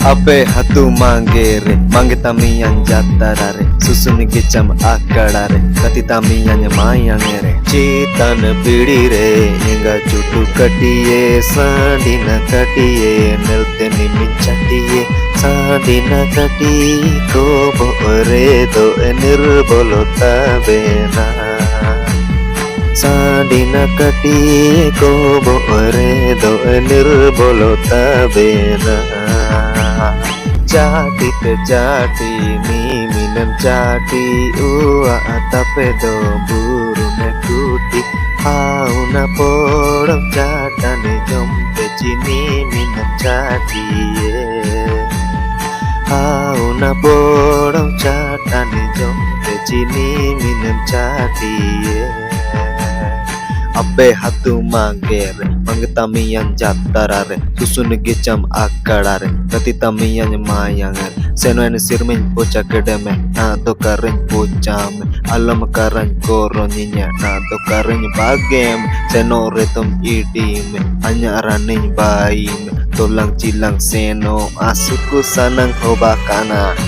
Abe hatu mangere, mange tamiyan jattarare, susuni gicham akadare, kati tamiyan mayangere. Chetan bidire, inga chutu katiye, sandina katiye, nelte nimi chatiye, sandina kati ko bore do nirbolo tabena. Sandina kati ko bore do nirbolo tabena. Jati te jati mi minam jati ua atape do buru ne kuti auna podam jata ne jompe chini minam jati auna podam jata ne jompe chini minam jati Abe hatu mangere, mange tamiyan jattarare, susun gicam akadare, kati tamiyan mayangare. Seno en sirmen pocha kedeme, na do karen pochame, alam karan koroninya, na do karen bagem, seno retom idime, hanya araning baime, tulang cilang seno, asuku sanang hobakana.